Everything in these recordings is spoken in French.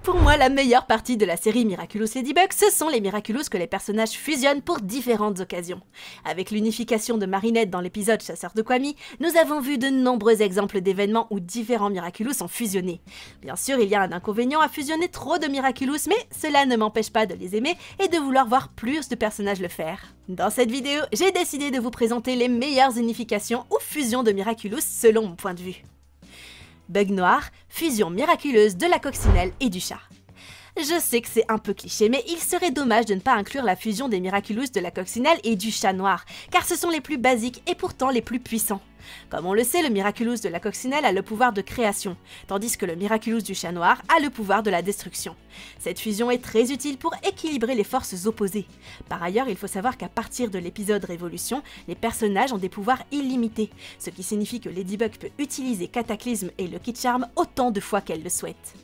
Pour moi, la meilleure partie de la série Miraculous Ladybug, ce sont les Miraculous que les personnages fusionnent pour différentes occasions. Avec l'unification de Marinette dans l'épisode Chasseur de Kwami, nous avons vu de nombreux exemples d'événements où différents Miraculous ont fusionné. Bien sûr, il y a un inconvénient à fusionner trop de Miraculous, mais cela ne m'empêche pas de les aimer et de vouloir voir plus de personnages le faire. Dans cette vidéo, j'ai décidé de vous présenter les meilleures unifications ou fusions de Miraculous selon mon point de vue. Bug Noir, fusion miraculeuse de la coccinelle et du chat. Je sais que c'est un peu cliché, mais il serait dommage de ne pas inclure la fusion des Miraculous de la coccinelle et du chat noir, car ce sont les plus basiques et pourtant les plus puissants. Comme on le sait, le Miraculous de la coccinelle a le pouvoir de création, tandis que le Miraculous du chat noir a le pouvoir de la destruction. Cette fusion est très utile pour équilibrer les forces opposées. Par ailleurs, il faut savoir qu'à partir de l'épisode Révolution, les personnages ont des pouvoirs illimités, ce qui signifie que Ladybug peut utiliser Cataclysme et Lucky Charm autant de fois qu'elle le souhaite.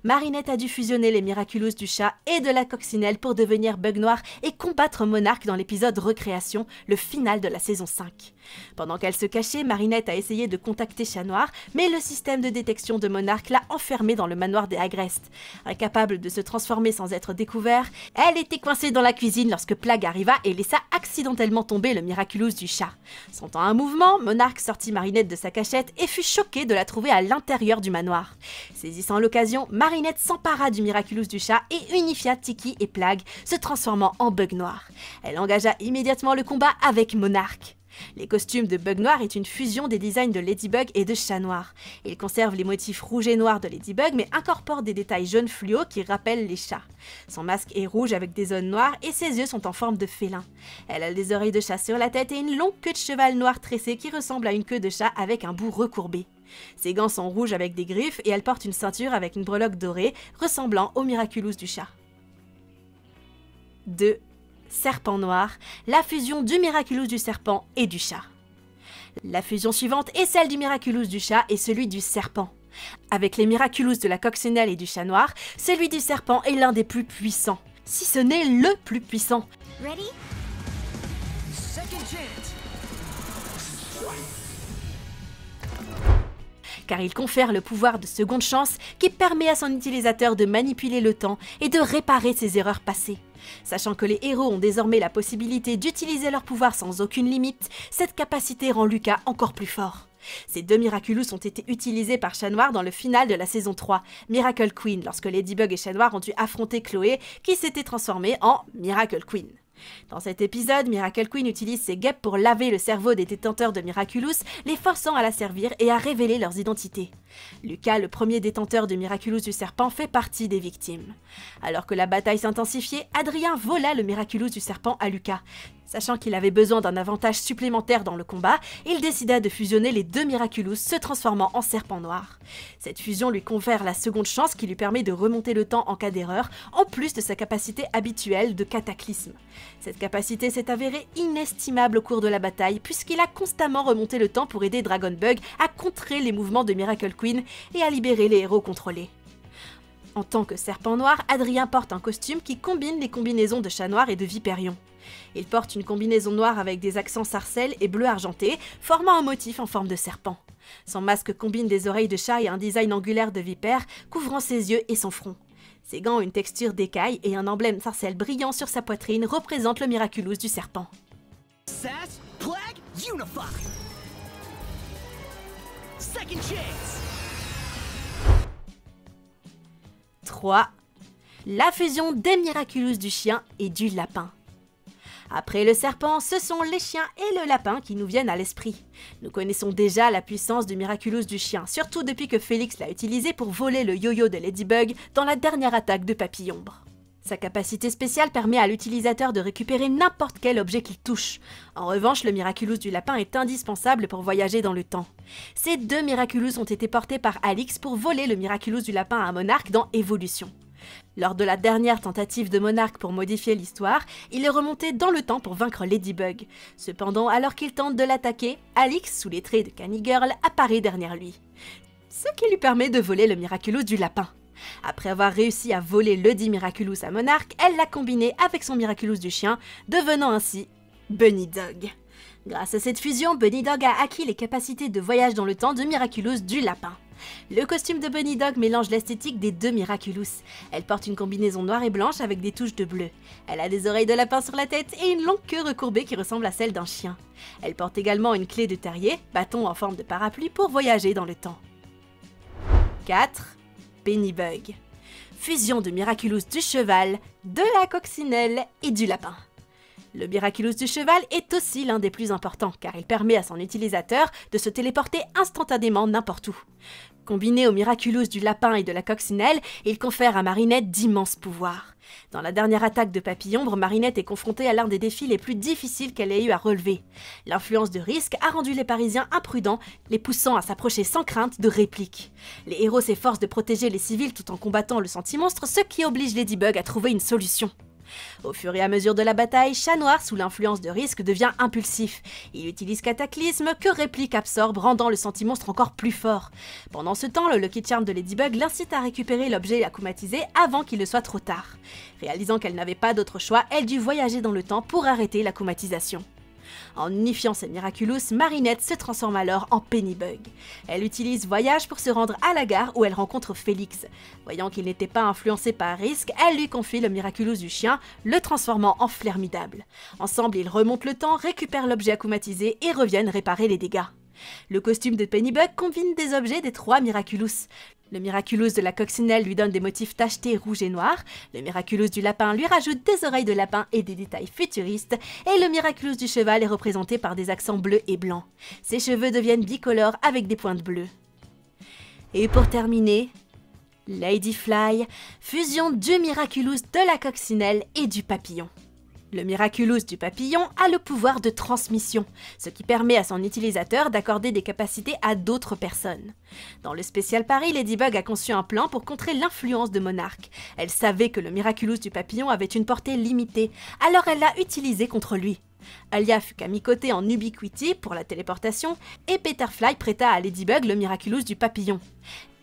Marinette a dû fusionner les Miraculous du chat et de la coccinelle pour devenir Bug Noir et combattre Monarch dans l'épisode Recréation, le final de la saison 5. Pendant qu'elle se cachait, Marinette a essayé de contacter Chat Noir, mais le système de détection de Monarch l'a enfermée dans le manoir des Agreste. Incapable de se transformer sans être découvert, elle était coincée dans la cuisine lorsque Plagg arriva et laissa accidentellement tomber le Miraculous du chat. Sentant un mouvement, Monarch sortit Marinette de sa cachette et fut choqué de la trouver à l'intérieur du manoir. Saisissant l'occasion, Marinette s'empara du Miraculous du chat et unifia Tiki et Plagg, se transformant en Bug Noir. Elle engagea immédiatement le combat avec Monarch. Les costumes de Bug Noir est une fusion des designs de Ladybug et de Chat Noir. Il conserve les motifs rouges et noirs de Ladybug mais incorpore des détails jaunes fluo qui rappellent les chats. Son masque est rouge avec des zones noires et ses yeux sont en forme de félin. Elle a des oreilles de chat sur la tête et une longue queue de cheval noire tressée qui ressemble à une queue de chat avec un bout recourbé. Ses gants sont rouges avec des griffes et elle porte une ceinture avec une breloque dorée ressemblant au Miraculous du chat. 2. Serpent Noir, la fusion du Miraculous du serpent et du chat. La fusion suivante est celle du Miraculous du chat et celui du serpent. Avec les Miraculous de la coccinelle et du chat noir, celui du serpent est l'un des plus puissants, si ce n'est le plus puissant. Ready? Second chance. Car il confère le pouvoir de seconde chance qui permet à son utilisateur de manipuler le temps et de réparer ses erreurs passées. Sachant que les héros ont désormais la possibilité d'utiliser leur pouvoir sans aucune limite, cette capacité rend Lucas encore plus fort. Ces deux Miraculous ont été utilisés par Chat Noir dans le final de la saison 3, Miracle Queen, lorsque Ladybug et Chat Noir ont dû affronter Chloé, qui s'était transformée en Miracle Queen. Dans cet épisode, Miracle Queen utilise ses guêpes pour laver le cerveau des détenteurs de Miraculous, les forçant à la servir et à révéler leurs identités. Lucas, le premier détenteur de Miraculous du serpent, fait partie des victimes. Alors que la bataille s'intensifiait, Adrien vola le Miraculous du serpent à Lucas. Sachant qu'il avait besoin d'un avantage supplémentaire dans le combat, il décida de fusionner les deux Miraculous, se transformant en serpent noir. Cette fusion lui confère la seconde chance qui lui permet de remonter le temps en cas d'erreur, en plus de sa capacité habituelle de cataclysme. Cette capacité s'est avérée inestimable au cours de la bataille, puisqu'il a constamment remonté le temps pour aider Dragon Bug à contrer les mouvements de Miracle Queen et à libérer les héros contrôlés. En tant que serpent noir, Adrien porte un costume qui combine les combinaisons de Chat Noir et de Viperion. Il porte une combinaison noire avec des accents sarcelles et bleu argenté, formant un motif en forme de serpent. Son masque combine des oreilles de chat et un design angulaire de vipère, couvrant ses yeux et son front. Ses gants ont une texture d'écaille et un emblème sarcelle brillant sur sa poitrine représente le Miraculous du serpent. Sass, Plagg, Unify. Second chance. 3. La fusion des Miraculous du chien et du lapin. Après le serpent, ce sont les chiens et le lapin qui nous viennent à l'esprit. Nous connaissons déjà la puissance du Miraculous du chien, surtout depuis que Félix l'a utilisé pour voler le yo-yo de Ladybug dans la dernière attaque de Papillombre. Sa capacité spéciale permet à l'utilisateur de récupérer n'importe quel objet qu'il touche. En revanche, le Miraculous du lapin est indispensable pour voyager dans le temps. Ces deux Miraculous ont été portés par Alix pour voler le Miraculous du lapin à Monarch dans Évolution. Lors de la dernière tentative de Monarch pour modifier l'histoire, il est remonté dans le temps pour vaincre Ladybug. Cependant, alors qu'il tente de l'attaquer, Alix, sous les traits de Canny Girl, apparaît derrière lui. Ce qui lui permet de voler le Miraculous du lapin. Après avoir réussi à voler le dit Miraculous à Monarch, elle l'a combiné avec son Miraculous du chien, devenant ainsi Bunny Dog. Grâce à cette fusion, Bunny Dog a acquis les capacités de voyage dans le temps de Miraculous du lapin. Le costume de Bunny Dog mélange l'esthétique des deux Miraculous. Elle porte une combinaison noire et blanche avec des touches de bleu. Elle a des oreilles de lapin sur la tête et une longue queue recourbée qui ressemble à celle d'un chien. Elle porte également une clé de terrier, bâton en forme de parapluie pour voyager dans le temps. 4. Penny Bug. Fusion de Miraculous du cheval, de la coccinelle et du lapin. Le Miraculous du cheval est aussi l'un des plus importants car il permet à son utilisateur de se téléporter instantanément n'importe où. Combiné au Miraculous du lapin et de la coccinelle, il confère à Marinette d'immenses pouvoirs. Dans la dernière attaque de Papillombre, Marinette est confrontée à l'un des défis les plus difficiles qu'elle ait eu à relever. L'influence de risque a rendu les Parisiens imprudents, les poussant à s'approcher sans crainte de répliques. Les héros s'efforcent de protéger les civils tout en combattant le Sentimonstre, ce qui oblige Ladybug à trouver une solution. Au fur et à mesure de la bataille, Chat Noir, sous l'influence de Risque, devient impulsif. Il utilise Cataclysme, que Réplique absorbe, rendant le Sentimonstre encore plus fort. Pendant ce temps, le Lucky Charm de Ladybug l'incite à récupérer l'objet akumatisé avant qu'il ne soit trop tard. Réalisant qu'elle n'avait pas d'autre choix, elle dut voyager dans le temps pour arrêter l'akumatisation. En unifiant ses Miraculous, Marinette se transforme alors en Penny Bug. Elle utilise Voyage pour se rendre à la gare où elle rencontre Félix. Voyant qu'il n'était pas influencé par Risque, elle lui confie le Miraculous du chien, le transformant en Flermidable. Ensemble, ils remontent le temps, récupèrent l'objet akumatisé et reviennent réparer les dégâts. Le costume de Penny Bug combine des objets des 3 Miraculous. Le Miraculous de la coccinelle lui donne des motifs tachetés rouge et noir, le Miraculous du lapin lui rajoute des oreilles de lapin et des détails futuristes, et le Miraculous du cheval est représenté par des accents bleus et blancs. Ses cheveux deviennent bicolores avec des pointes bleues. Et pour terminer, Ladyfly, fusion du Miraculous de la coccinelle et du papillon. Le Miraculous du papillon a le pouvoir de transmission, ce qui permet à son utilisateur d'accorder des capacités à d'autres personnes. Dans le spécial Paris, Ladybug a conçu un plan pour contrer l'influence de Monarque. Elle savait que le Miraculous du papillon avait une portée limitée, alors elle l'a utilisé contre lui. Alia fut camicotée en Ubiquity pour la téléportation, et Peterfly prêta à Ladybug le Miraculous du papillon.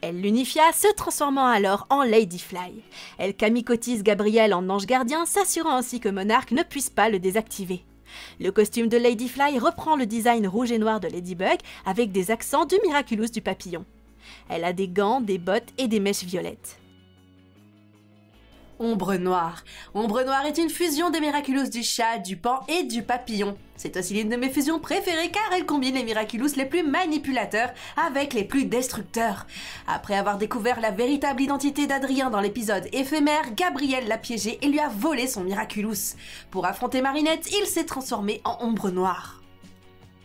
Elle l'unifia, se transformant alors en Ladyfly. Elle camicotise Gabriel en ange gardien, s'assurant ainsi que Monarque ne puisse pas le désactiver. Le costume de Ladyfly reprend le design rouge et noir de Ladybug avec des accents du Miraculous du papillon. Elle a des gants, des bottes et des mèches violettes. Ombre Noire. Ombre Noire est une fusion des Miraculous du chat, du pan et du papillon. C'est aussi l'une de mes fusions préférées car elle combine les Miraculous les plus manipulateurs avec les plus destructeurs. Après avoir découvert la véritable identité d'Adrien dans l'épisode éphémère, Gabriel l'a piégé et lui a volé son Miraculous. Pour affronter Marinette, il s'est transformé en Ombre Noire.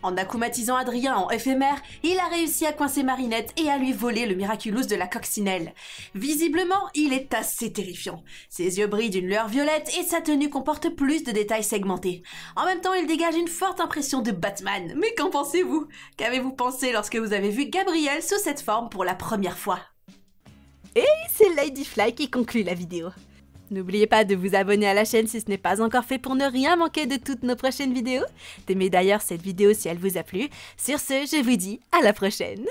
En akumatisant Adrien en éphémère, il a réussi à coincer Marinette et à lui voler le Miraculous de la coccinelle. Visiblement, il est assez terrifiant. Ses yeux brillent d'une lueur violette et sa tenue comporte plus de détails segmentés. En même temps, il dégage une forte impression de Batman. Mais qu'en pensez-vous? Qu'avez-vous pensé lorsque vous avez vu Gabriel sous cette forme pour la première fois? Et c'est Ladyfly qui conclut la vidéo. N'oubliez pas de vous abonner à la chaîne si ce n'est pas encore fait pour ne rien manquer de toutes nos prochaines vidéos. D'aimer d'ailleurs cette vidéo si elle vous a plu. Sur ce, je vous dis à la prochaine.